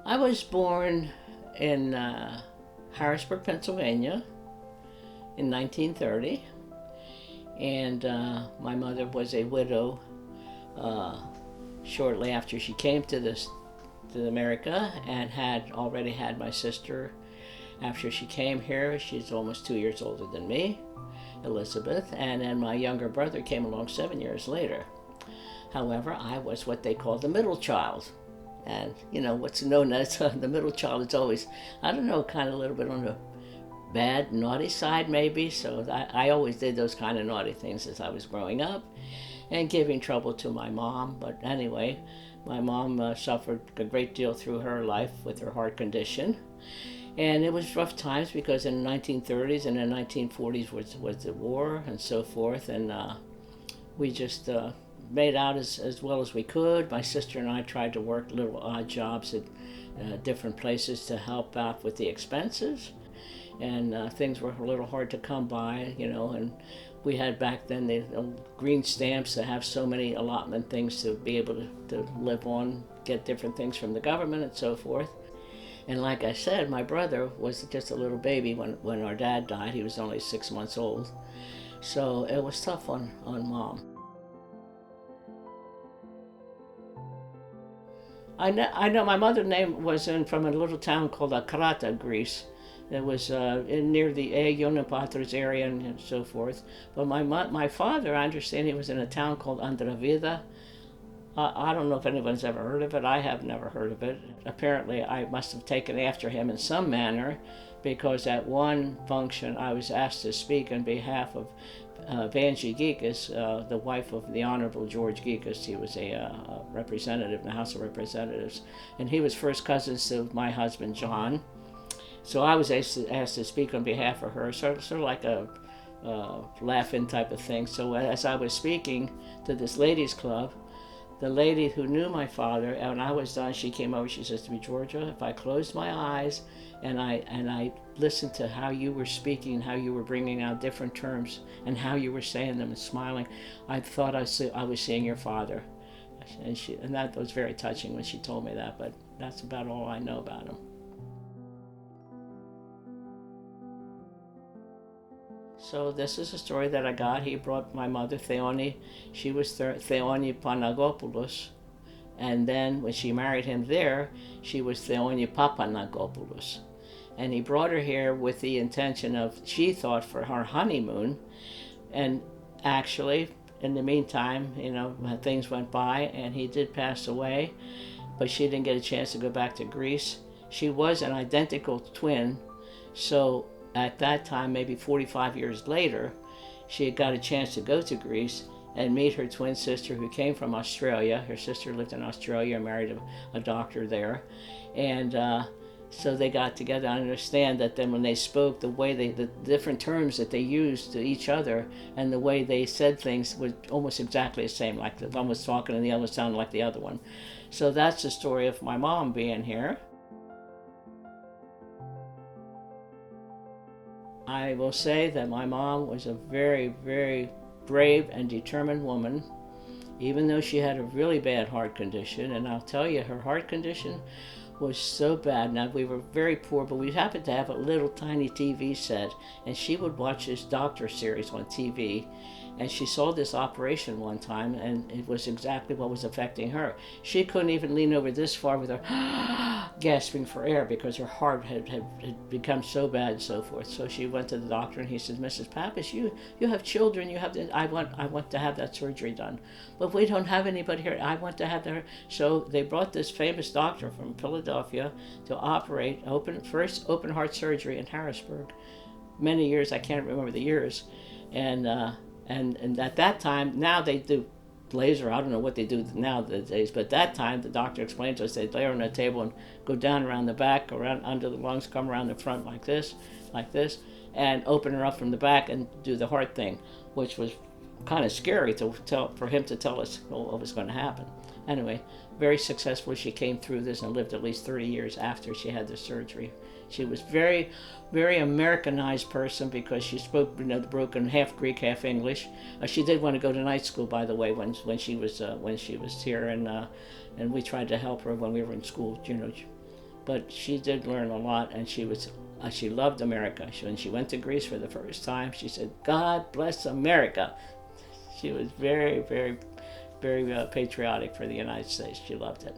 I was born in Harrisburg, Pennsylvania in 1930, and my mother was a widow uh, shortly after she came to America, and had already had my sister after she came here. She's almost 2 years older than me, Elizabeth, and then my younger brother came along 7 years later. However, I was what they call the middle child. And you know, what's known as the middle child is always, I don't know, kind of a little bit on the bad, naughty side maybe. So I always did those kind of naughty things as I was growing up and giving trouble to my mom. But anyway, my mom suffered a great deal through her life with her heart condition. And it was rough times because in the 1930s and the 1940s was the war and so forth. And we just made out as well as we could. My sister and I tried to work little odd jobs at different places to help out with the expenses. And things were a little hard to come by, you know, and we had back then the green stamps to have so many allotment things to be able to live on, get different things from the government and so forth. And like I said, my brother was just a little baby when our dad died. He was only 6 months old. So it was tough on Mom. I know my mother's name was from a little town called Akrata, Greece. It was near the Patras area and so forth. But my father, I understand he was in a town called Andravida. I don't know if anyone's ever heard of it. I have never heard of it. Apparently, I must have taken after him in some manner, because at one function I was asked to speak on behalf of Vanji Gikas, the wife of the Honorable George Gikas. He was a representative in the House of Representatives, and he was first cousins to my husband John. So I was asked to speak on behalf of her, sort of like a laugh-in type of thing. So as I was speaking to this ladies' club, the lady who knew my father, and when I was done, she came over. She says to me, "Georgia, if I closed my eyes and I listened to how you were speaking, how you were bringing out different terms, and how you were saying them and smiling, I thought I was seeing your father." And that was very touching when she told me that. But that's about all I know about him. So this is a story that I got. He brought my mother, Theoni. She was Theoni Panagopoulos. And then when she married him there, she was Theoni Papanagopoulos. And he brought her here with the intention of, she thought, for her honeymoon. And actually, in the meantime, you know, things went by and he did pass away, but she didn't get a chance to go back to Greece. She was an identical twin, so at that time, maybe 45 years later, she had got a chance to go to Greece and meet her twin sister who came from Australia. Her sister lived in Australia and married a doctor there. And so they got together. I understand that then when they spoke, the different terms that they used to each other and the way they said things was almost exactly the same. Like the one was talking and the other sounded like the other one. So that's the story of my mom being here. I will say that my mom was a very, very brave and determined woman, even though she had a really bad heart condition. And I'll tell you, her heart condition was so bad. Now, we were very poor, but we happened to have a little tiny TV set, and she would watch this doctor series on TV. And she saw this operation one time, and it was exactly what was affecting her. She couldn't even lean over this far with her gasping for air because her heart had become so bad and so forth. So she went to the doctor, and he said, "Mrs. Pappas, you have children. I want to have that surgery done, but we don't have anybody here. I want to have that." So they brought this famous doctor from Philadelphia to operate first open heart surgery in Harrisburg. Many years, I can't remember the years, and at that time, now they do laser. I don't know what they do nowadays, but at that time, the doctor explained to us, they'd lay her on a table and go down around the back, around under the lungs, come around the front like this, and open her up from the back and do the heart thing, which was kind of scary for him to tell us what was going to happen. Anyway, very successfully, she came through this and lived at least 30 years after she had the surgery. She was very, very Americanized person because she spoke, the broken half Greek, half English. She did want to go to night school, by the way, when she was here, and we tried to help her when we were in school, but she did learn a lot, and she loved America. When she went to Greece for the first time, she said, "God bless America." She was very, very, very patriotic for the United States. She loved it.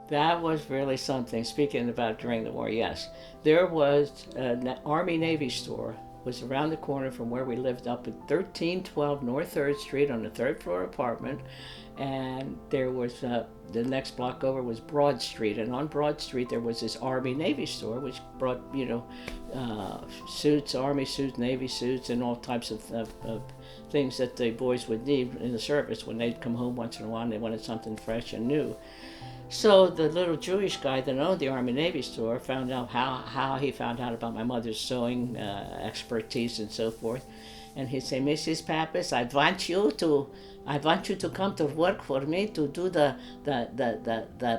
That was really something. Speaking about during the war, yes. There was an Army Navy store was around the corner from where we lived up at 1312 North 3rd Street on the third floor apartment. And there was the next block over was Broad Street. And on Broad Street there was this Army Navy store which brought, suits, Army suits, Navy suits, and all types of things that the boys would need in the service when they'd come home once in a while and they wanted something fresh and new. So the little Jewish guy that owned the Army Navy store found out how he found out about my mother's sewing expertise and so forth. And he'd say, "Mrs. Pappas, I want you to come to work for me to do the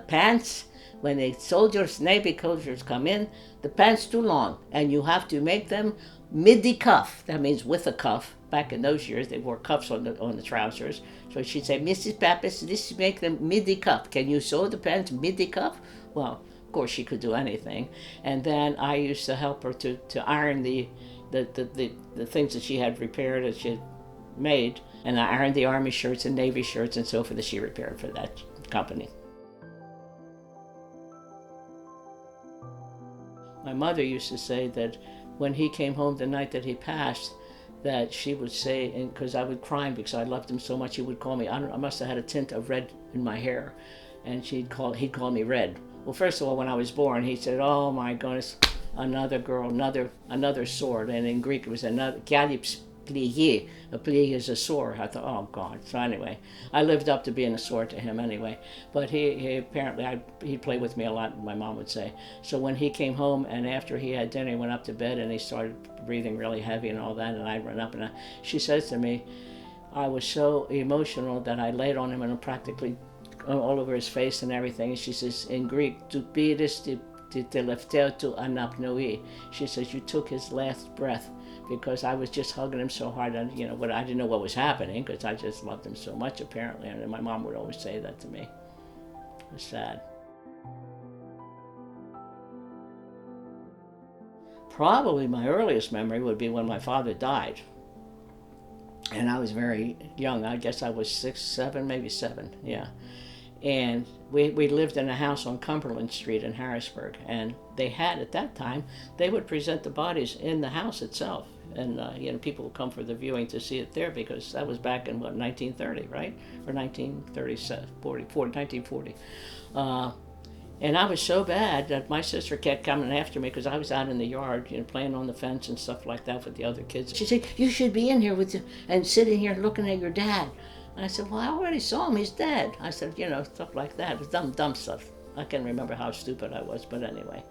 pants. When the soldiers, Navy soldiers come in, the pants too long, and you have to make them midi cuff. That means with a cuff. Back in those years, they wore cuffs on the trousers. So she'd say, "Mrs. Pappas, this make them midi cuff. Can you sew the pants midi cuff?" Well, of course, she could do anything. And then I used to help her to iron the things that she had repaired that she had made. And I ironed the Army shirts and Navy shirts and so forth that she repaired for that company. My mother used to say that when he came home the night that he passed, that she would say, and because I would cry because I loved him so much, he would call me, I must have had a tint of red in my hair, and he'd call me Red. Well, first of all, when I was born, he said, "Oh my goodness, another girl, another sword," and in Greek it was another Yiayia. A plié is a sword. I thought, oh God. So anyway, I lived up to being a sword to him anyway. But he apparently, he'd play with me a lot, my mom would say. So when he came home and after he had dinner, he went up to bed and he started breathing really heavy and all that, and I ran up and she says to me, I was so emotional that I laid on him and practically all over his face and everything. And she says in Greek, "Tu pidis ti telefteo tu anapnoi." She says, "You took his last breath," because I was just hugging him so hard, and but I didn't know what was happening because I just loved him so much apparently, and my mom would always say that to me. It was sad. Probably my earliest memory would be when my father died, and I was very young. I guess I was 6, 7, maybe 7, yeah. And we lived in a house on Cumberland Street in Harrisburg, and they had at that time they would present the bodies in the house itself, and people would come for the viewing to see it there because that was back in 1930, right, or 1937, 1940. And I was so bad that my sister kept coming after me because I was out in the yard, playing on the fence and stuff like that with the other kids. She said, "You should be in here with you and sitting here looking at your dad." And I said, "Well, I already saw him. He's dead." I said, stuff like that. It was dumb stuff. I can't remember how stupid I was, but anyway.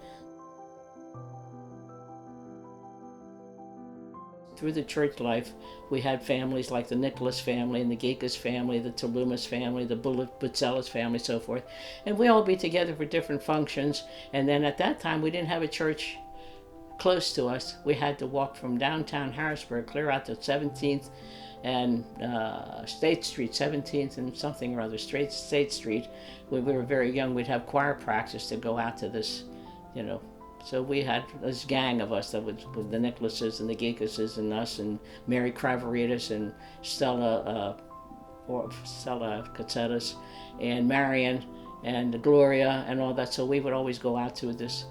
Through the church life, we had families like the Nicholas family and the Gekas family, the Talumas family, the Butzelis family, so forth. And we all be together for different functions. And then at that time, we didn't have a church close to us. We had to walk from downtown Harrisburg, clear out to 17th and State Street, 17th and something or other, State Street. When we were very young, we'd have choir practice to go out to this, So we had this gang of us that was the Nicholases and the Geekases and us and Mary Craveritas and Stella Katsetas and Marion and Gloria and all that. So we would always go out to this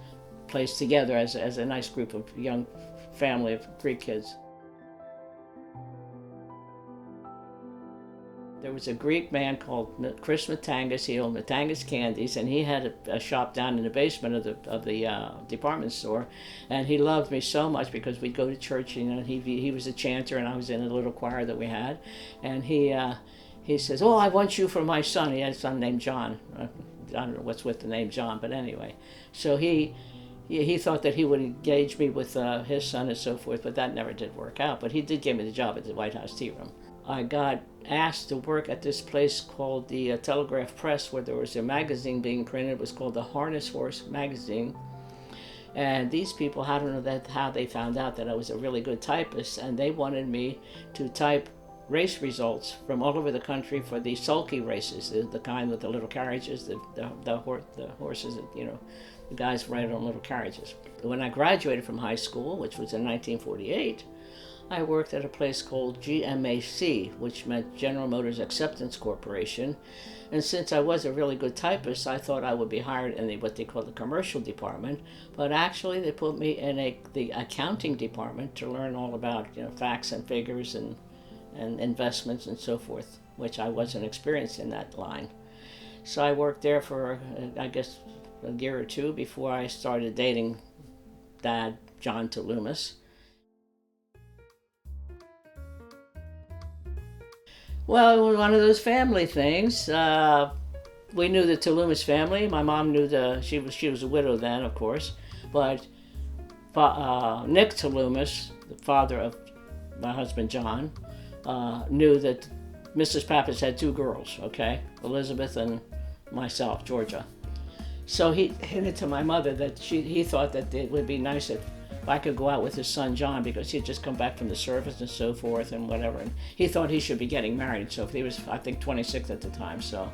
place together as a nice group of young family of Greek kids. There was a Greek man called Chris Matangas. He owned Matangas Candies, and he had a shop down in the basement of the department store. And he loved me so much because we'd go to church. He was a chanter, and I was in a little choir that we had. And he says, "Oh, I want you for my son." He had a son named John. I don't know what's with the name John, but anyway. So he thought that he would engage me with his son and so forth, but that never did work out. But he did give me the job at the White House Tea Room. I got asked to work at this place called the Telegraph Press, where there was a magazine being printed. It was called the Harness Horse Magazine. And these people, I don't know how they found out that I was a really good typist, and they wanted me to type race results from all over the country for the sulky races, the kind with the little carriages, the horses, the guys ride on little carriages. When I graduated from high school, which was in 1948, I worked at a place called GMAC, which meant General Motors Acceptance Corporation. And since I was a really good typist, I thought I would be hired in what they call the commercial department. But actually, they put me in the accounting department to learn all about facts and figures and investments and so forth, which I wasn't experienced in that line. So I worked there for, I guess, a year or two before I started dating Dad, John Loomis. Well, it was one of those family things. We knew the Loomis family. My mom knew she was a widow then, of course, but Nick Loomis, the father of my husband John, knew that Mrs. Pappas had two girls. Okay, Elizabeth and myself, Georgia. So he hinted to my mother that he thought that it would be nice if I could go out with his son John, because he'd just come back from the service and so forth and whatever. And he thought he should be getting married. So he was, I think, 26 at the time. So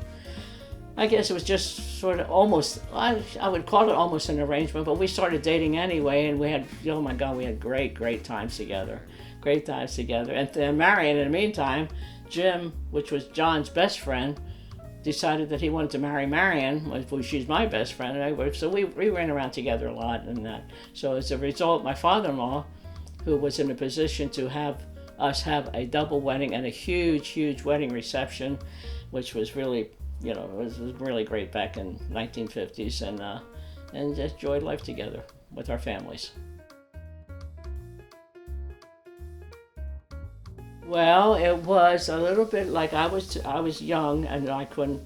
I guess it was just sort of almost, I would call it almost an arrangement, but we started dating anyway, and we had, oh my God, we had great times together. Great times together. And then Marion, in the meantime, Jim, which was John's best friend, decided that he wanted to marry Marion, she's my best friend. So we ran around together a lot and that. So as a result, my father-in-law, who was in a position to have us have a double wedding and a huge wedding reception, which was really, it was really great back in 1950s, and just enjoyed life together with our families. Well, it was a little bit like I was young and I couldn't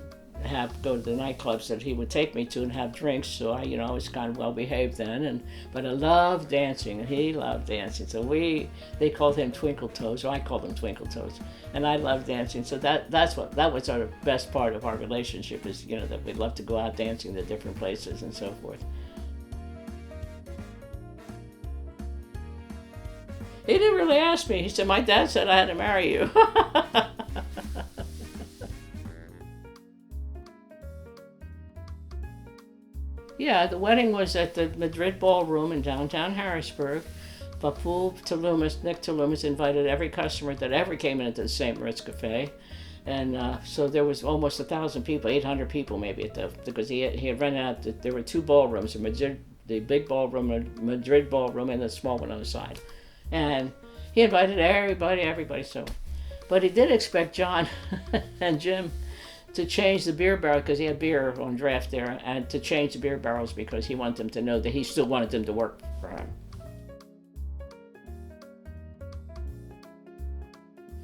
go to the nightclubs that he would take me to and have drinks. So I was kind of well behaved then, but I loved dancing and he loved dancing. So they called him Twinkle Toes, or I called him Twinkle Toes, and I loved dancing. So that was our best part of our relationship, is that we loved to go out dancing to different places and so forth. He didn't really ask me. He said, my dad said I had to marry you. Yeah, the wedding was at the Madrid Ballroom in downtown Harrisburg. Nick Loomis invited every customer that ever came into the St. Moritz Cafe. And so there was almost 1,000 people, 800 people maybe, because he had rented out, there were two ballrooms, the big ballroom, Madrid Ballroom, and the small one on the side. And he invited everybody. So, but he did expect John and Jim to change the beer barrel, because he had beer on draft there, and to change the beer barrels because he wanted them to know that he still wanted them to work for him.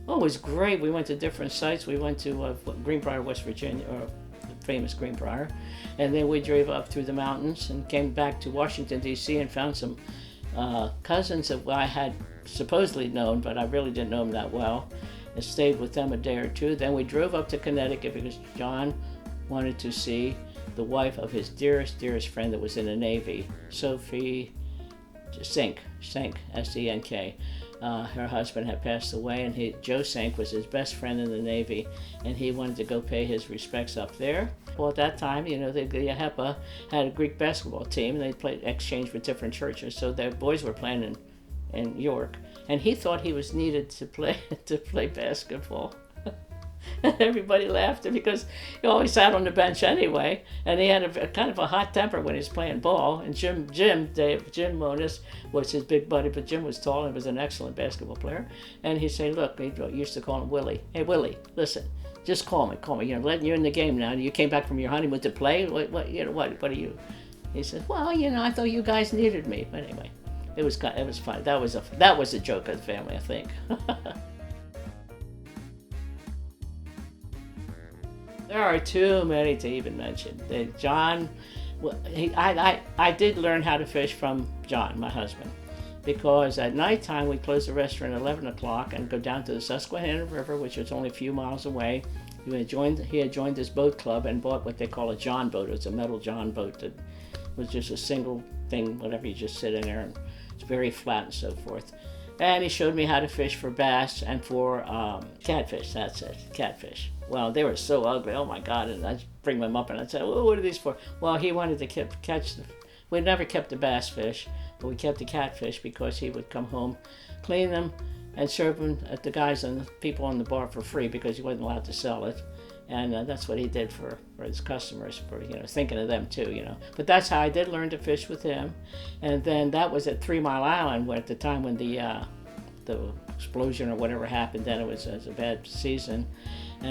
Oh, it was great. We went to different sites. We went to Greenbrier, West Virginia, or the famous Greenbrier, and then we drove up through the mountains and came back to Washington, D.C. and found some cousins that I had supposedly known, but I really didn't know them that well, and stayed with them a day or two. Then we drove up to Connecticut because John wanted to see the wife of his dearest friend that was in the Navy, Sophie Sink, S-E-N-K. Her husband had passed away, and Joe Sink was his best friend in the Navy, and he wanted to go pay his respects up there. Well, at that time, the Yiayia had a Greek basketball team, and they played exchange with different churches, so their boys were playing in York, and he thought he was needed to play basketball. And everybody laughed because he always sat on the bench anyway, and he had a kind of a hot temper when he was playing ball. And Jim Monis was his big buddy, but Jim was tall and was an excellent basketball player. And he said, look, he used to call him Willie. Hey, Willie, listen, just call me. Letting you in the game now. You came back from your honeymoon to play. What are you? He said, well, I thought you guys needed me. But anyway, it was fun. That was a joke of the family, I think. There are too many to even mention. John, I did learn how to fish from John, my husband, because at nighttime we closed the restaurant at 11 o'clock and go down to the Susquehanna River, which was only a few miles away. He had joined this boat club and bought what they call a John boat. It's a metal John boat that was just a single thing, whatever, you just sit in there, and it's very flat and so forth. And he showed me how to fish for bass and for catfish. That's it, catfish. Well, they were so ugly. Oh my God! And I'd bring them up and I'd say, "Well, what are these for?" Well, he wanted to catch the. We never kept the bass fish, but we kept the catfish because he would come home, clean them, and serve them at the guys and the people on the bar for free because he wasn't allowed to sell it. And that's what he did for his customers, for thinking of them too. But that's how I did learn to fish with him. And then that was at 3 Mile Island, where at the time when the explosion or whatever happened, then it was a bad season.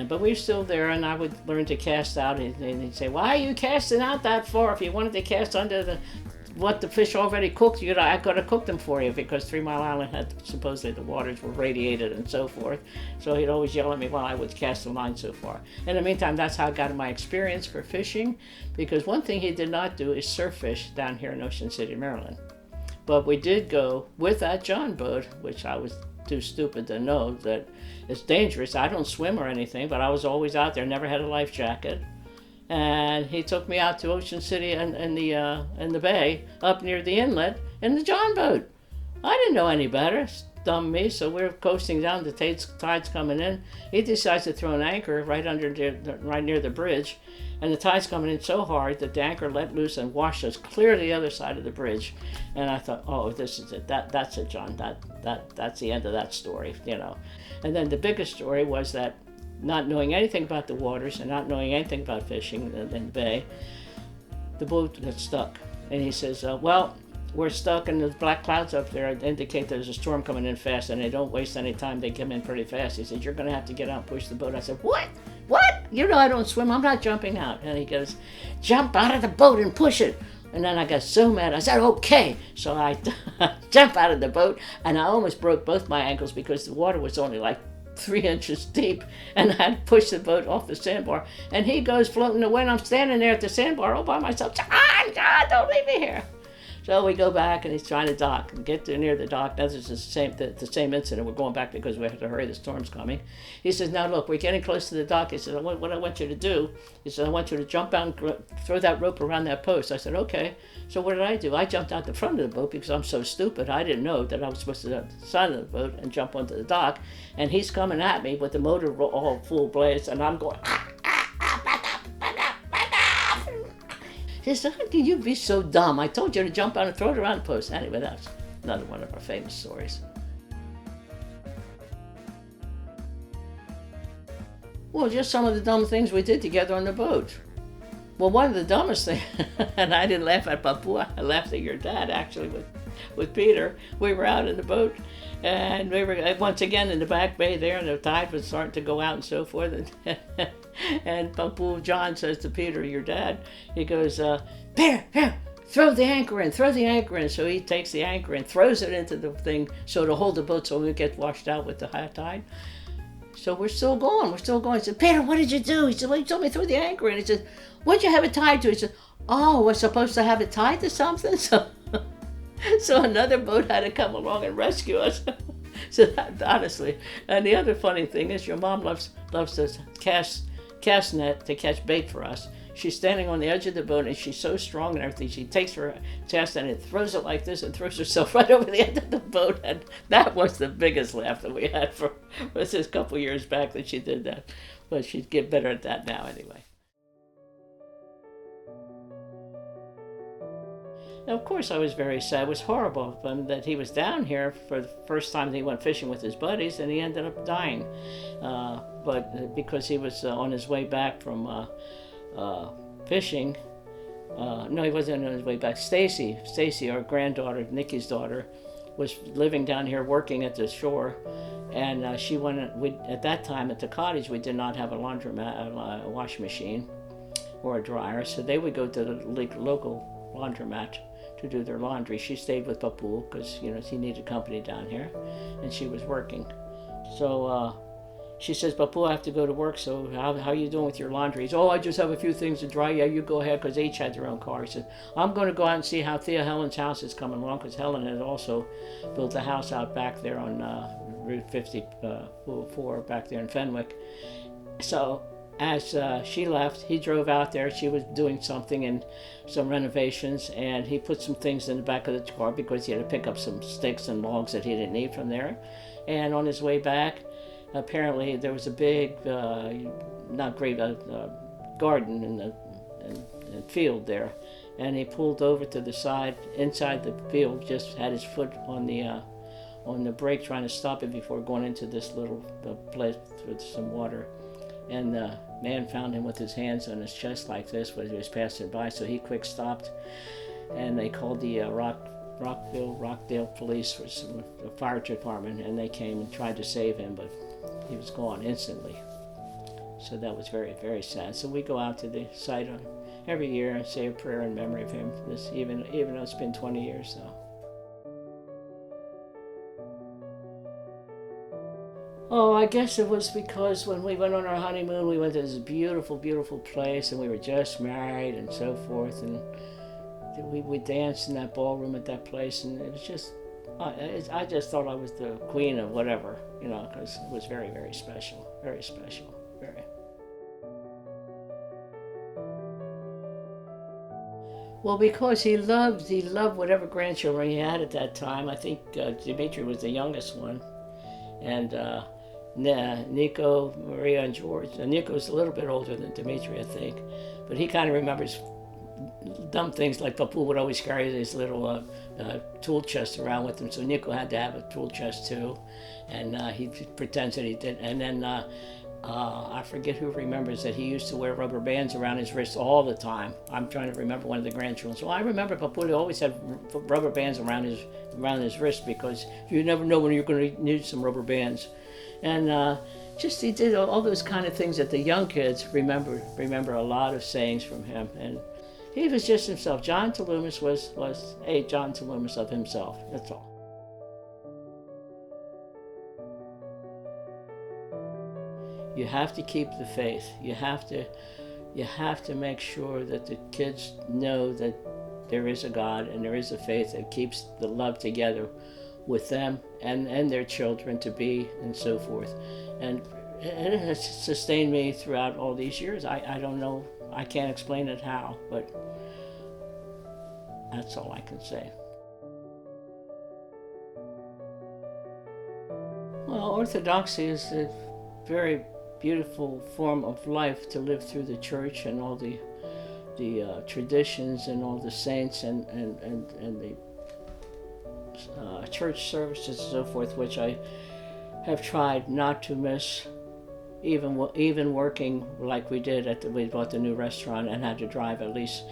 But we were still there, and I would learn to cast out, and he'd say, "Why are you casting out that far? If you wanted to cast under what the fish already cooked, I got to cook them for you," because 3 Mile Island had supposedly the waters were radiated and so forth. So he'd always yell at me while I would cast the line so far. In the meantime, that's how I got my experience for fishing, because one thing he did not do is surf fish down here in Ocean City, Maryland. But we did go with that John boat, which I was too stupid to know that it's dangerous. I don't swim or anything, but I was always out there, never had a life jacket. And he took me out to Ocean City in the bay, up near the inlet, in the John boat. I didn't know any better, dumb me. So we're coasting down, the tide's coming in. He decides to throw an anchor right near the bridge, and the tide's coming in so hard that the anchor let loose and washed us clear to the other side of the bridge. And I thought, oh, this is it. That's it, John. That's the end of that story, And then the biggest story was that, not knowing anything about the waters and not knowing anything about fishing in the bay, the boat got stuck. And he says, well, we're stuck and there's black clouds up there indicate there's a storm coming in fast, and they don't waste any time, they come in pretty fast. He says, you're going to have to get out and push the boat. I said, what? I don't swim, I'm not jumping out. And he goes, jump out of the boat and push it. And then I got so mad, I said, okay. So I jump out of the boat, and I almost broke both my ankles because the water was only like 3 inches deep, and I pushed the boat off the sandbar, and he goes floating away, and I'm standing there at the sandbar all by myself. John, don't leave me here. So we go back, and he's trying to dock and get near the dock. That's the same incident. We're going back because we have to hurry, the storm's coming. He says, now look, we're getting close to the dock. He says, what I want you to do, he said, I want you to jump out and throw that rope around that post. I said, okay. So what did I do? I jumped out the front of the boat because I'm so stupid. I didn't know that I was supposed to go to the side of the boat and jump onto the dock. And he's coming at me with the motor all full blast, and I'm going, He said, how can you be so dumb? I told you to jump out and throw it around the post. Anyway, that's another one of our famous stories. Well, just some of the dumb things we did together on the boat. Well, one of the dumbest things, and I didn't laugh at Papua, I laughed at your dad actually with Peter. We were out in the boat, and we were once again in the back bay there, and the tide was starting to go out and so forth. And Papu John says to Peter, your dad, he goes, Peter, here, throw the anchor in. So he takes the anchor and throws it into the thing so to hold the boat so we get washed out with the high tide. So we're still going. I said, Peter, what did you do? He said, well, you told me to throw the anchor in. He said, what'd you have it tied to? He said, oh, we're supposed to have it tied to something? So another boat had to come along and rescue us. So that, honestly, and the other funny thing is your mom loves to cast net to catch bait for us. She's standing on the edge of the boat, and she's so strong and everything. She takes her cast net and throws it like this and throws herself right over the end of the boat. And that was the biggest laugh that we had for this a couple years back that she did that. But she'd get better at that now anyway. Now, of course, I was very sad. It was horrible that he was down here for the first time that he went fishing with his buddies, and he ended up dying. But because he was on his way back from fishing, no, he wasn't on his way back. Stacy, our granddaughter, Nikki's daughter, was living down here working at the shore, and she went. At that time at the cottage, we did not have a laundromat, a wash machine, or a dryer, so they would go to the local laundromat to do their laundry. She stayed with Papu because he needed company down here, and she was working. So she says, Papu, I have to go to work, so how are you doing with your laundry? He says, oh, I just have a few things to dry. Yeah, you go ahead, because they each had their own car. He said, I'm going to go out and see how Thea Helen's house is coming along, because Helen had also built a house out back there on Route 54 back there in Fenwick. So as she left, he drove out there. She was doing something and some renovations, and he put some things in the back of the car because he had to pick up some sticks and logs that he didn't need from there. And on his way back, apparently there was a big, not grave, garden in the field there, and he pulled over to the side inside the field, just had his foot on the brake trying to stop it before going into this little place with some water. And the man found him with his hands on his chest like this when he was passing by, so he quick stopped, and they called the Rockdale police for the fire department, and they came and tried to save him, but he was gone instantly. So that was very, very sad. So we go out to the site every year and say a prayer in memory of him, even though it's been 20 years now. Oh, I guess it was because when we went on our honeymoon, we went to this beautiful, beautiful place, and we were just married and so forth, and we danced in that ballroom at that place, and it was just, I just thought I was the queen of whatever, because it was very, very special, very. Well, because he loved whatever grandchildren he had at that time. I think Dimitri was the youngest one, and Nico, Maria, and George. And Nico's a little bit older than Dimitri, I think, but he kind of remembers dumb things like Papu would always carry his little tool chest around with him, so Nico had to have a tool chest too, and he pretends that he did. And then I forget who remembers that he used to wear rubber bands around his wrists all the time. I'm trying to remember one of the grandchildren. So I remember Papu always had rubber bands around his wrist, because you never know when you're going to need some rubber bands. And just he did all those kind of things that the young kids remember a lot of sayings from him. And he was just himself. John Talumis was a John Talumis of himself. That's all. You have to keep the faith. You have to make sure that the kids know that there is a God and there is a faith that keeps the love together with them and their children to be, and so forth. And it has sustained me throughout all these years. I don't know, I can't explain it how, but that's all I can say. Well, Orthodoxy is a very beautiful form of life to live through the church and all the traditions and all the saints and the church services and so forth, which I have tried not to miss, even working like we did we bought the new restaurant and had to drive at least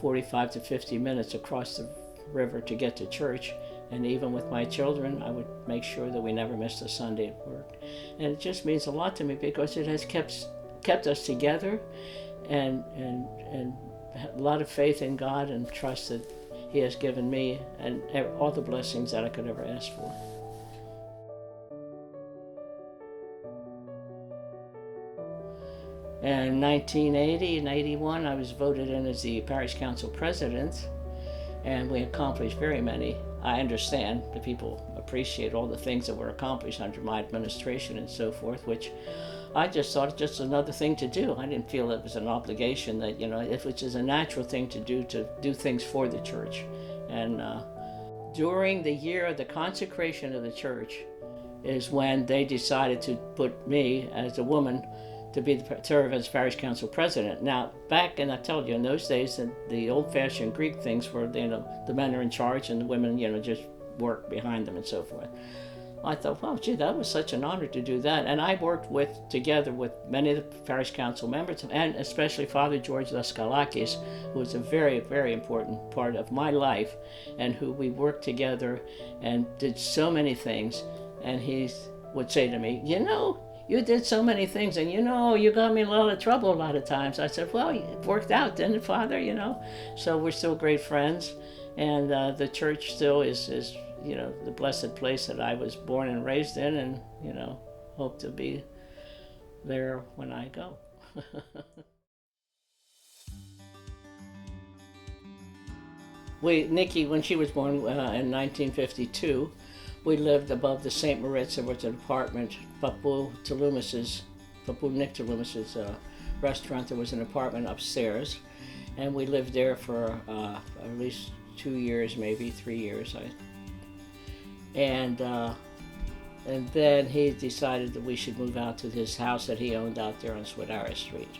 45 to 50 minutes across the river to get to church. And even with my children, I would make sure that we never missed a Sunday at work. And it just means a lot to me, because it has kept us together, and a lot of faith in God and trust that He has given me, and all the blessings that I could ever ask for. In 1980 and 81, I was voted in as the parish council president, and we accomplished very many. I understand the people appreciate all the things that were accomplished under my administration and so forth, which I just thought just another thing to do. I didn't feel it was an obligation, that, it was just a natural thing to do things for the church. And during the year of the consecration of the church is when they decided to put me as a woman to serve as parish council president. Now, back, and I told you, in those days, the old-fashioned Greek things were, the men are in charge and the women, just work behind them and so forth. I thought, well, gee, that was such an honor to do that. And I worked together with many of the parish council members, and especially Father George Laskalakis, who was a very, very important part of my life, and who we worked together and did so many things. And he would say to me, you did so many things, and you got me in a lot of trouble a lot of times. I said, well, it worked out, didn't it, Father? So we're still great friends, and the church still is the blessed place that I was born and raised in, and hope to be there when I go. Nikki, when she was born in 1952, we lived above the St. Moritz. There was an apartment, Papu Nick Talumis's restaurant. There was an apartment upstairs, and we lived there for at least 2 years, maybe 3 years. And then he decided that we should move out to his house that he owned out there on Sweetara Street.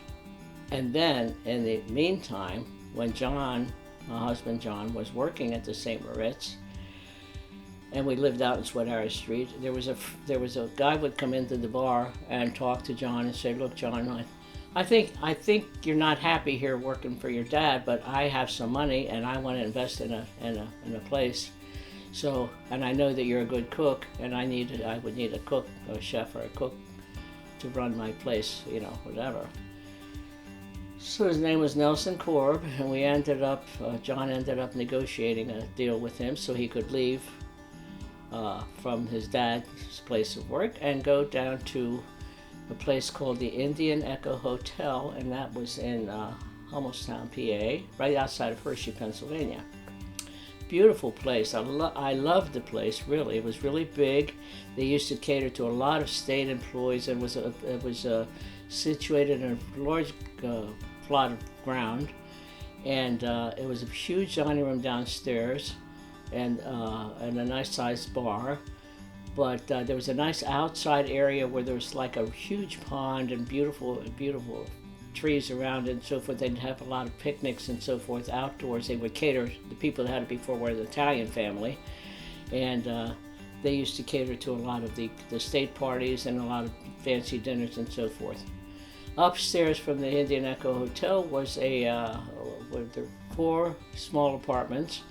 And then, in the meantime, when John, my husband John, was working at the St. Moritz, and we lived out in Sweetara Street, there was a guy would come into the bar and talk to John and say, "Look, John, I think you're not happy here working for your dad, but I have some money and I want to invest in a place. So, and I know that you're a good cook, and I would need a cook, a chef or a cook, to run my place, whatever." So his name was Nelson Korb, and John ended up negotiating a deal with him so he could leave from his dad's place of work and go down to a place called the Indian Echo Hotel, and that was in Hummelstown, PA, right outside of Hershey, Pennsylvania. Beautiful place. I loved the place, really. It was really big. They used to cater to a lot of state employees, and it was situated in a large plot of ground, and it was a huge dining room downstairs, and a nice sized bar. But there was a nice outside area where there was like a huge pond and beautiful trees around it and so forth. They'd have a lot of picnics and so forth outdoors. They would cater, the people that had it before were the Italian family, and they used to cater to a lot of the state parties and a lot of fancy dinners and so forth. Upstairs from the Indian Echo Hotel was there were 4 small apartments,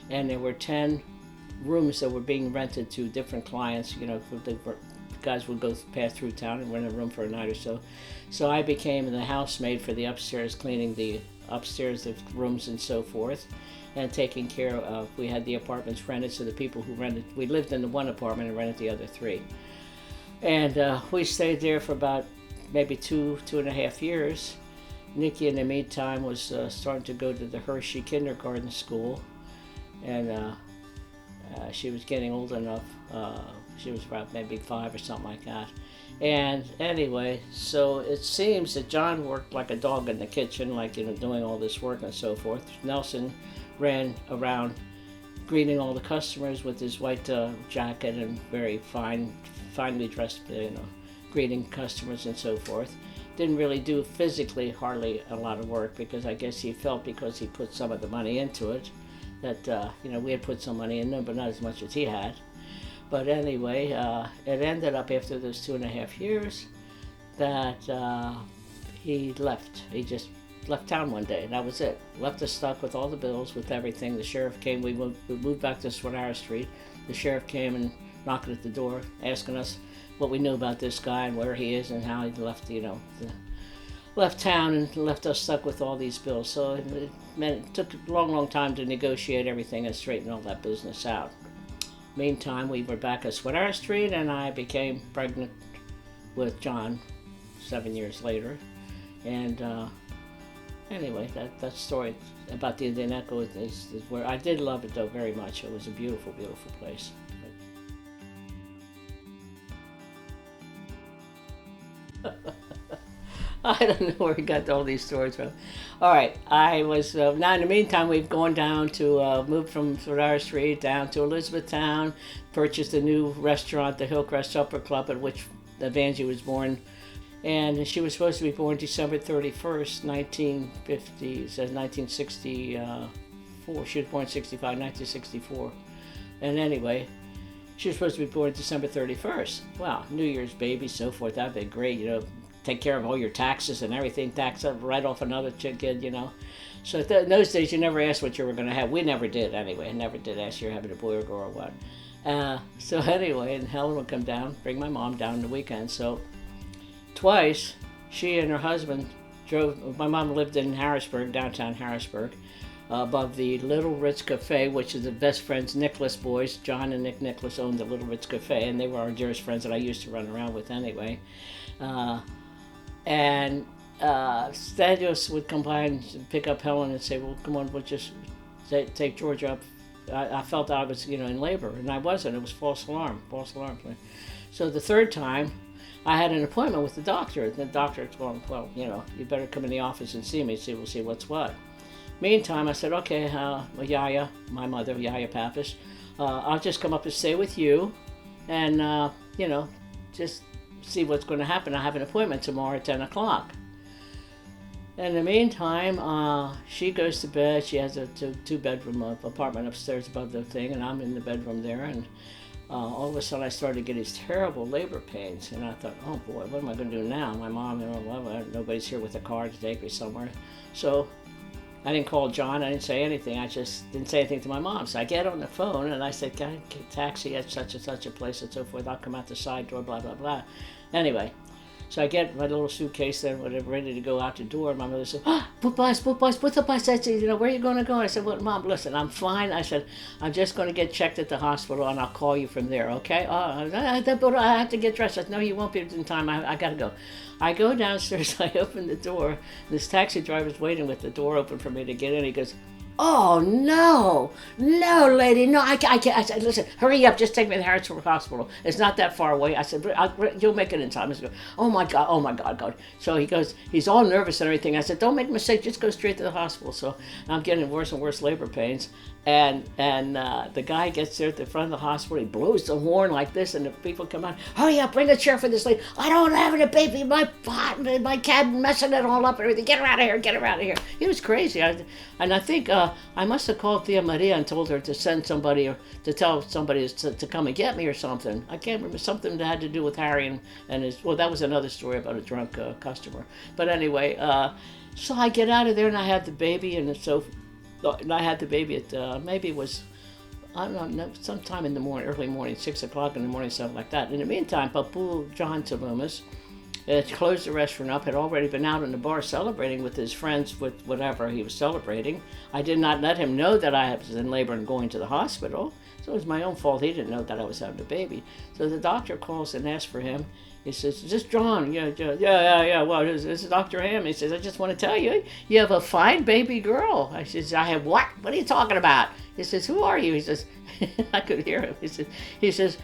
and there were 10 rooms that were being rented to different clients. The guys would pass through town and rent a room for a night or so. So I became the housemaid for the upstairs, cleaning the upstairs, the rooms and so forth, and taking care of, we had the apartments rented, so the people who rented, we lived in the one apartment and rented the other 3. And we stayed there for about maybe 2.5 years. Nikki, in the meantime, was starting to go to the Hershey kindergarten school, and she was getting old enough. She was about maybe 5 or something like that. And anyway, so it seems that John worked like a dog in the kitchen, like, doing all this work and so forth. Nelson ran around greeting all the customers with his white jacket and very finely dressed, greeting customers and so forth. Didn't really do physically hardly a lot of work, because I guess he felt, because he put some of the money into it, that we had put some money in there, but not as much as he had. But anyway, it ended up after those 2.5 years that he left. He just left town one day, and that was it. Left us stuck with all the bills, with everything. The sheriff came. We moved back to Sweetara Street. The sheriff came and knocked at the door, asking us what we knew about this guy and where he is and how he left, left town and left us stuck with all these bills. So it took a long time to negotiate everything and straighten all that business out. Meantime, we were back at Sweetara Street, and I became pregnant with John 7 years later. And anyway, that story about the Indian Echo is where I did love it, though, very much. It was a beautiful, beautiful place. I don't know where he got all these stories from. All right, I was, now in the meantime, we've gone down to, moved from Sweetara Street down to Elizabethtown, purchased a new restaurant, the Hillcrest Supper Club, at which Evangie was born. And she was supposed to be born December 31st, 1950, it says 1964. She was born in 1964. And anyway, she was supposed to be born December 31st. Wow, New Year's baby, so forth. That'd be great, take care of all your taxes and everything, tax up, write off another kid, So in those days, you never asked what you were going to have. We never did, anyway. Never did ask you're having a boy or girl or what. So anyway, and Helen would come down, bring my mom down on the weekend. So twice, she and her husband drove. My mom lived in Harrisburg, downtown Harrisburg, above the Little Ritz Cafe, which is the best friends, Nicholas boys. John and Nick Nicholas owned the Little Ritz Cafe, and they were our dearest friends that I used to run around with anyway. And Stadios would come by and pick up Helen and say, "Well, come on, we'll just take George up." I felt I was, in labor, and I wasn't. It was false alarm. So the third time, I had an appointment with the doctor. And the doctor's going, well, you better come in the office and see me, we'll see what's what. Meantime, I said, okay, Yiayia, my mother, Yiayia Pappas, I'll just come up and stay with you and, just see what's going to happen. I have an appointment tomorrow at 10 o'clock. In the meantime, she goes to bed. She has a two-bedroom apartment upstairs above the thing, and I'm in the bedroom there. And all of a sudden, I started to get these terrible labor pains. And I thought, oh boy, what am I going to do now? My mom, nobody's here with a car to take me somewhere. So I didn't call John. I didn't say anything. I just didn't say anything to my mom. So I get on the phone, and I said, can I get a taxi at such and such a place and so forth? I'll come out the side door, blah, blah, blah. Anyway. So I get my little suitcase there, whatever, ready to go out the door. And my mother said, put the bus. I said, where are you going to go? I said, well, Mom, listen, I'm fine. I said, I'm just going to get checked at the hospital, and I'll call you from there, okay? I have to get dressed. I said, no, you won't be in time. I got to go. I go downstairs. I open the door. This taxi driver's waiting with the door open for me to get in. He goes, oh, no, lady, no, I can't. I said, listen, hurry up, just take me to the Harrisburg Hospital. It's not that far away. I said, you'll make it in time. He goes, oh my God. So he goes, he's all nervous and everything. I said, don't make a mistake, just go straight to the hospital. So I'm getting worse and worse labor pains. And the guy gets there at the front of the hospital. He blows the horn like this, and the people come out. Hurry up, bring a chair for this lady. I don't have any baby in my cab, messing it all up and everything. Get her out of here. He was crazy. I think I must have called Tia Maria and told her to send somebody or to tell somebody to come and get me or something. I can't remember, something that had to do with Harry and his. Well, that was another story about a drunk customer. But anyway, so I get out of there and I had the baby, and I had the baby at, maybe it was, I don't know, sometime in the morning, early morning, 6 o'clock in the morning, something like that. In the meantime, Papu John Talumas had closed the restaurant up, had already been out in the bar celebrating with his friends with whatever he was celebrating. I did not let him know that I was in labor and going to the hospital. So it was my own fault. He didn't know that I was having a baby. So the doctor calls and asks for him. He says, is this John? Yeah. Well, this is Dr. Ham. He says, I just want to tell you, you have a fine baby girl. I says, I have what? What are you talking about? He says, who are you? He says, I could hear him. He says,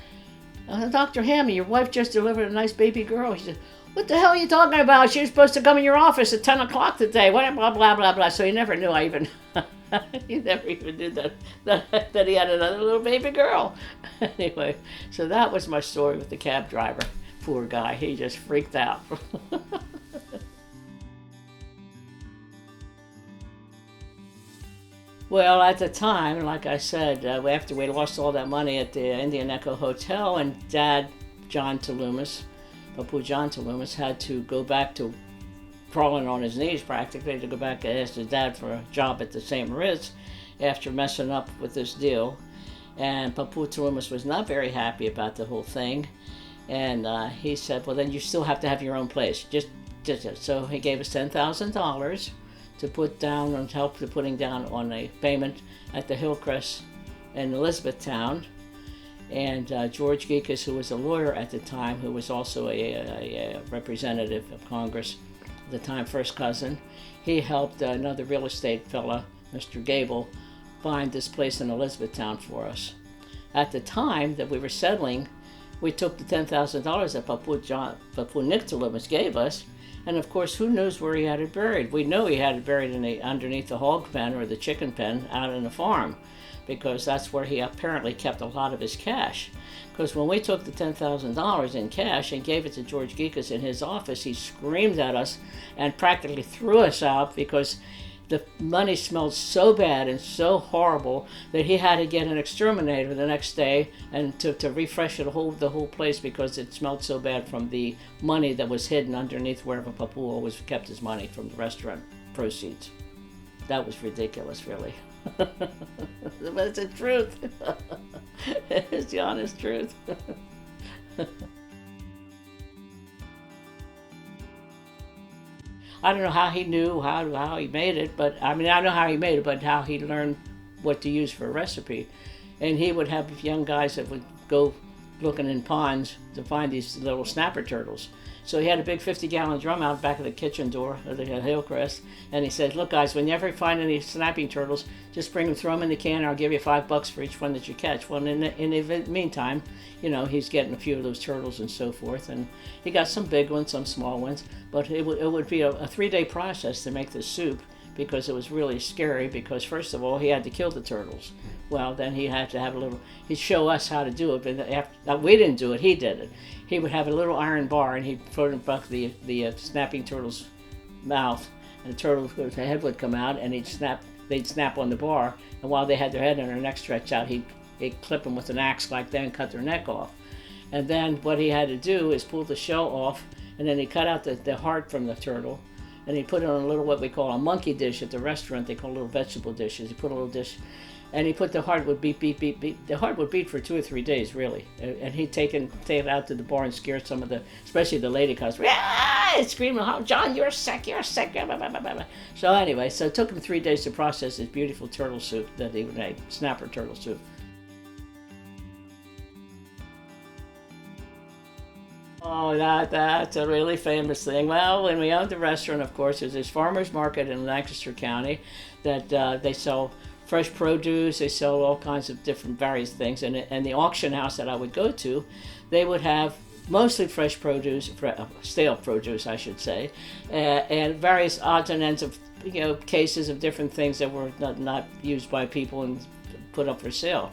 Dr. Ham, your wife just delivered a nice baby girl. He said, what the hell are you talking about? She was supposed to come in your office at 10 o'clock today. Blah, blah, blah, blah. So he never knew he never even knew that he had another little baby girl. Anyway, so that was my story with the cab driver. Poor guy, he just freaked out. Well, at the time, like I said, after we lost all that money at the Indian Echo Hotel, and Dad, Papu John Talumas, had to go back to crawling on his knees practically to go back and ask his dad for a job at the St. Moritz after messing up with this deal. And Papu Talumas was not very happy about the whole thing. And he said, well, then you still have to have your own place. So he gave us $10,000 to put down and help to putting down on a payment at the Hillcrest in Elizabethtown. And George Gekas, who was a lawyer at the time, who was also a representative of Congress at the time, first cousin, he helped another real estate fella, Mr. Gable, find this place in Elizabethtown for us. At the time that we were settling, we took the $10,000 that Papu Nick Talumas gave us, and of course, who knows where he had it buried? We know he had it buried underneath the hog pen or the chicken pen out in the farm, because that's where he apparently kept a lot of his cash. Because when we took the $10,000 in cash and gave it to George Gekas in his office, he screamed at us and practically threw us out because the money smelled so bad and so horrible that he had to get an exterminator the next day and to refresh the whole place because it smelled so bad from the money that was hidden underneath wherever Papu always kept his money from the restaurant proceeds. That was ridiculous, really. But it's the truth. It's the honest truth. I don't know how he knew how he made it, but I mean, I know how he made it, but how he learned what to use for a recipe. And he would have young guys that would go looking in ponds to find these little snapper turtles. So he had a big 50-gallon drum out back of the kitchen door of the Hillcrest, and he said, "Look, guys, when you ever find any snapping turtles, just bring them, throw them in the can, and I'll give you $5 for each one that you catch." Well, in the meantime, he's getting a few of those turtles and so forth, and he got some big ones, some small ones, but it would be a 3-day process to make this soup, because it was really scary, because first of all, he had to kill the turtles. Well, then he had to have he'd show us how to do it, but we didn't do it, he did it. He would have a little iron bar, and he'd put it in back the snapping turtle's mouth, and the head would come out, and they'd snap on the bar, and while they had their head and their neck stretched out, he'd clip them with an axe like that and cut their neck off. And then what he had to do is pull the shell off, and then he cut out the heart from the turtle, and he put it on a little, what we call a monkey dish at the restaurant. They call little vegetable dishes. He put a little dish, and he put the heart would beat. The heart would beat for 2 or 3 days, really. And he'd take it out to the bar and scare some of especially the lady customers, screaming, "Oh, John, you're sick, you're sick." Blah, blah, blah, blah. So anyway, so it took him 3 days to process this beautiful turtle soup that he would make, snapper turtle soup. Oh, that's a really famous thing. Well, when we owned the restaurant, of course, there's this farmer's market in Lancaster County that they sell fresh produce, they sell all kinds of different various things. And the auction house that I would go to, they would have mostly fresh produce, stale produce, I should say, and various odds and ends of cases of different things that were not used by people and put up for sale.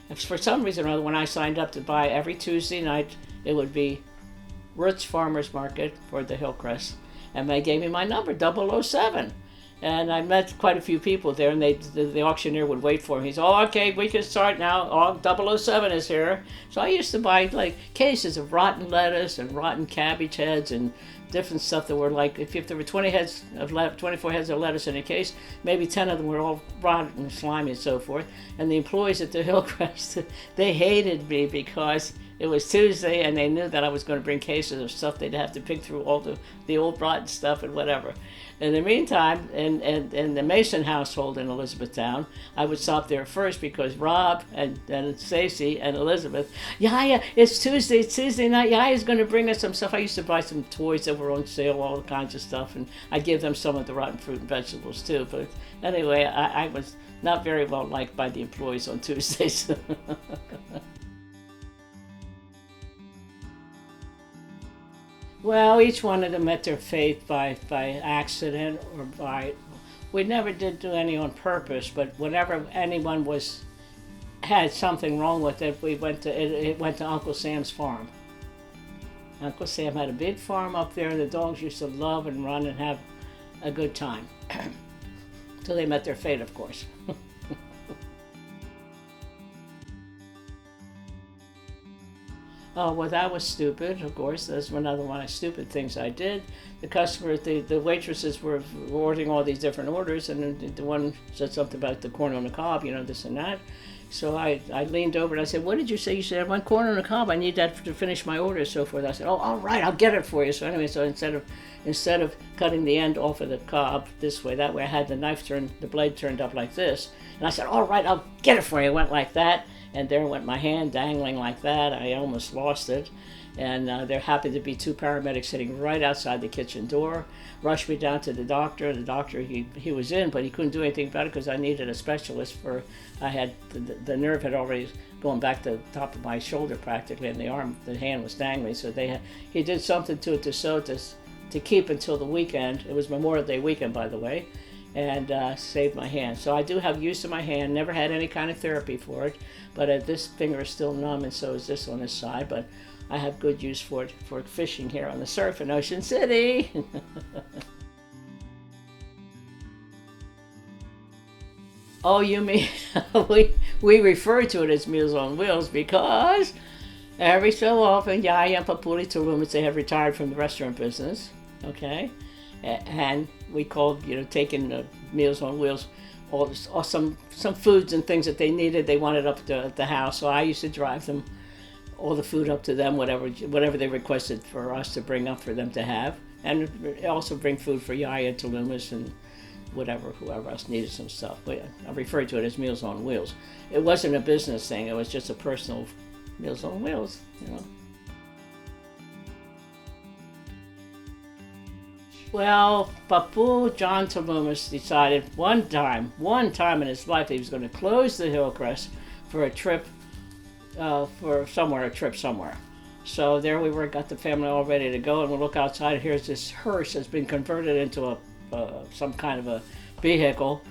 And for some reason or other, when I signed up to buy every Tuesday night, it would be Roots Farmers Market for the Hillcrest, and they gave me my number, 007. And I met quite a few people there, and the auctioneer would wait for me. He said, "Oh, okay, we can start now. Oh, 007 is here." So I used to buy like cases of rotten lettuce and rotten cabbage heads and different stuff that were like, if there were 24 heads of lettuce in a case, maybe 10 of them were all rotten and slimy and so forth. And the employees at the Hillcrest, they hated me because it was Tuesday, and they knew that I was going to bring cases of stuff. They'd have to pick through all the old rotten stuff and whatever. In the meantime, in the Mason household in Elizabethtown, I would stop there first because Rob and Stacy and Elizabeth, "Yiayia, it's Tuesday night. Yiayia's going to bring us some stuff." I used to buy some toys that were on sale, all kinds of stuff, and I'd give them some of the rotten fruit and vegetables too. But anyway, I was not very well liked by the employees on Tuesdays. Well, each one of them met their fate by accident or we never did do any on purpose, but whenever anyone had something wrong with it, it went to Uncle Sam's farm. Uncle Sam had a big farm up there, and the dogs used to love and run and have a good time. Till they met their fate, of course. Oh, well, that was stupid, of course. That's another one of the stupid things I did. The waitresses were ordering all these different orders, and the one said something about the corn on the cob, this and that. So I leaned over and I said, "What did you say?" "You said, I want corn on the cob. I need that to finish my order," and so forth. I said, "Oh, all right, I'll get it for you." So anyway, instead of cutting the end off of the cob this way, that way I had the blade turned up like this. And I said, "All right, I'll get it for you." I went like that. And there went my hand dangling like that. I almost lost it. And there happened to be 2 paramedics sitting right outside the kitchen door. Rushed me down to the doctor. The doctor, he was in, but he couldn't do anything about it because I needed a specialist I had, the nerve had already gone back to the top of my shoulder practically, and the hand was dangling. So he did something to it to sew to keep until the weekend. It was Memorial Day weekend, by the way. And saved my hand. So I do have use of my hand, never had any kind of therapy for it, but this finger is still numb, and so is this on this side, but I have good use for it for fishing here on the surf in Ocean City. Oh, you mean, we refer to it as Meals on Wheels because every so often, Yiayia and Papuli Talumas, they have retired from the restaurant business, okay? And we called, taking Meals on Wheels, or some foods and things that they needed, they wanted up at the house. So I used to drive them all the food up to them, whatever they requested for us to bring up for them to have, and also bring food for Yiayia and Talumas and whoever else needed some stuff. But I refer to it as Meals on Wheels. It wasn't a business thing; it was just a personal Meals on Wheels, you know. Well, Papu John Tamumas decided one time in his life, he was going to close the Hillcrest for a trip, a trip somewhere. So there we were, got the family all ready to go, and we look outside. Here's this hearse that's been converted into some kind of a vehicle.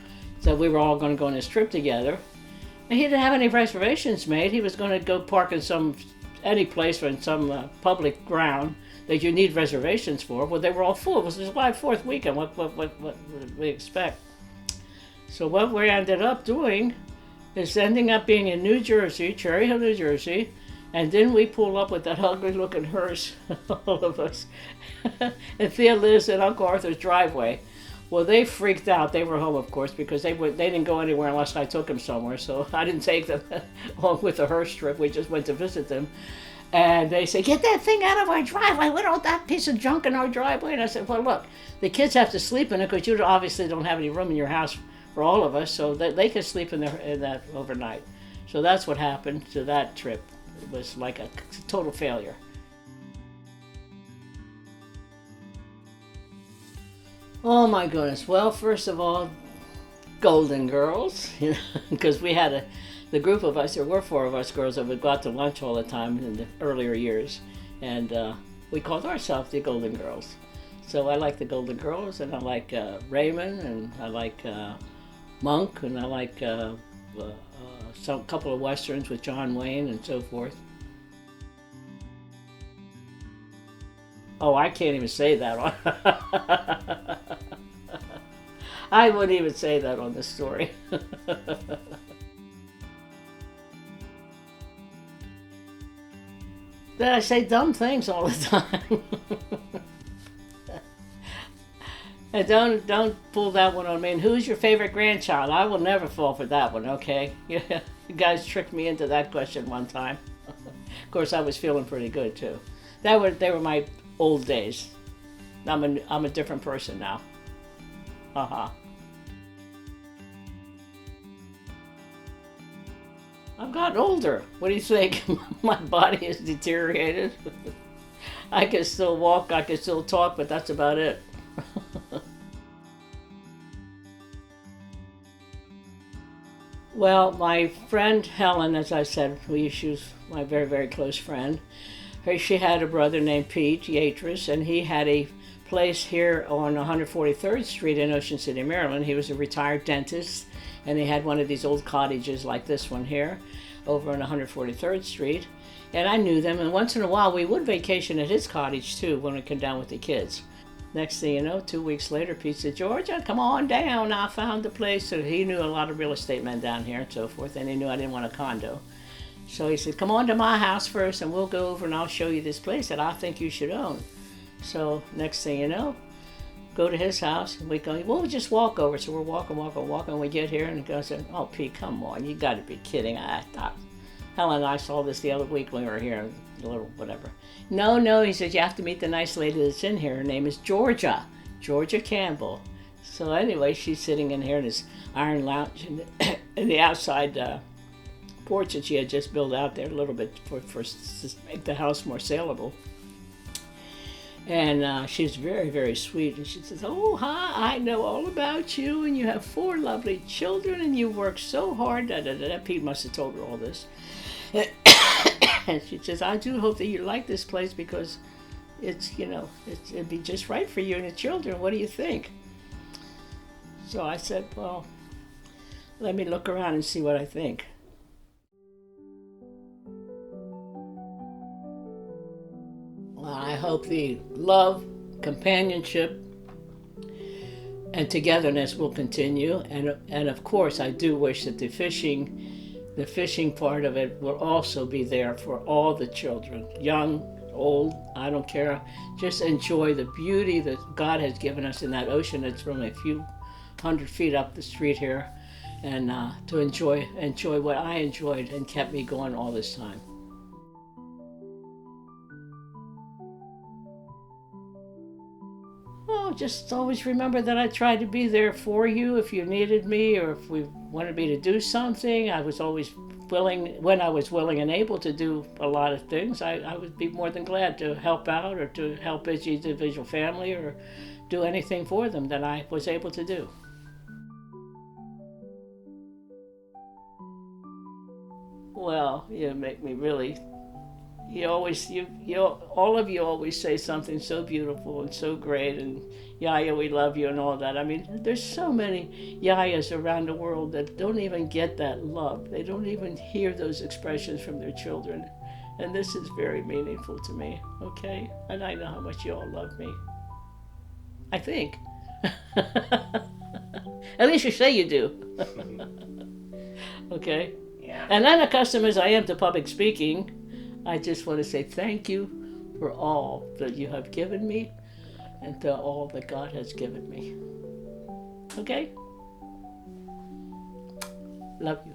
So we were all going to go on this trip together. And he didn't have any reservations made. He was going to go park in any place or in some public ground that you need reservations for. Well, they were all full. It was July 4th weekend. What did we expect? So what we ended up doing is ending up being in New Jersey, Cherry Hill, New Jersey, and then we pull up with that ugly-looking hearse, all of us, and Thea lives in Uncle Arthur's driveway. Well, they freaked out. They were home, of course, because they didn't go anywhere unless I took them somewhere. So I didn't take them along with the hearse trip. We just went to visit them. And they said, "Get that thing out of our driveway. We don't want that piece of junk in our driveway." And I said, "Well, look, the kids have to sleep in it because you obviously don't have any room in your house for all of us, so that they can sleep in that overnight." So that's what happened to that trip. It was like a total failure. Oh my goodness. Well, first of all, Golden Girls, because we had the group of us, there were 4 of us girls that would go out to lunch all the time in the earlier years, and we called ourselves the Golden Girls. So I like the Golden Girls, and I like Raymond, and I like Monk, and I like some couple of westerns with John Wayne and so forth. Oh, I can't even say that on. I wouldn't even say that on this story. That I say dumb things all the time. And don't pull that one on me. And who's your favorite grandchild? I will never fall for that one, okay? Yeah, you guys tricked me into that question one time. Of course, I was feeling pretty good too. They were my old days. I'm a different person now. Uh-huh. I've gotten older. What do you think? My body has deteriorated. I can still walk, I can still talk, but that's about it. Well, my friend Helen, as I said, she was my very, very close friend. She had a brother named Pete Yatrus, and he had a place here on 143rd Street in Ocean City, Maryland. He was a retired dentist, and he had one of these old cottages like this one here over on 143rd Street. And I knew them, and once in a while we would vacation at his cottage too when we come down with the kids. Next thing you know, 2 weeks later, Pete said, "Georgia, come on down. I found the place." So he knew a lot of real estate men down here and so forth, and he knew I didn't want a condo. So he said, "Come on to my house first, and we'll go over and I'll show you this place that I think you should own." So next thing you know, go to his house, and we go, "Well, we'll just walk over." So we're walking, and we get here, and he goes, "Oh, Pete, come on, you got to be kidding." I thought, Helen and I saw this the other week when we were here, a little whatever. No, he says, "You have to meet the nice lady that's in here. Her name is Georgia Campbell." So anyway, she's sitting in here in this iron lounge in the outside porch that she had just built out there a little bit to make the house more saleable. And she's very, very sweet. And she says, "Oh, hi, I know all about you, and you have 4 lovely children, and you work so hard." Pete must have told her all this. And she says, "I do hope that you like this place because it'd be just right for you and the children. What do you think?" So I said, "Well, let me look around and see what I think." Well, I hope the love, companionship, and togetherness will continue. And of course, I do wish that the fishing part of it will also be there for all the children, young, old, I don't care. Just enjoy the beauty that God has given us in that ocean. It's only a few 100 feet up the street here, and to enjoy what I enjoyed and kept me going all this time. Oh, just always remember that I tried to be there for you if you needed me, or if we wanted me to do something. I was always when I was willing and able to do a lot of things, I would be more than glad to help out or to help each individual family or do anything for them that I was able to do. Well, you make me really. All of you always say something so beautiful and so great, and Yiayia, we love you and all that. I mean, there's so many Yiayias around the world that don't even get that love. They don't even hear those expressions from their children, and this is very meaningful to me. Okay, and I know how much you all love me. I think. At least you say you do. Okay. Yeah. And unaccustomed as I am to public speaking, I just want to say thank you for all that you have given me and to all that God has given me. Okay? Love you.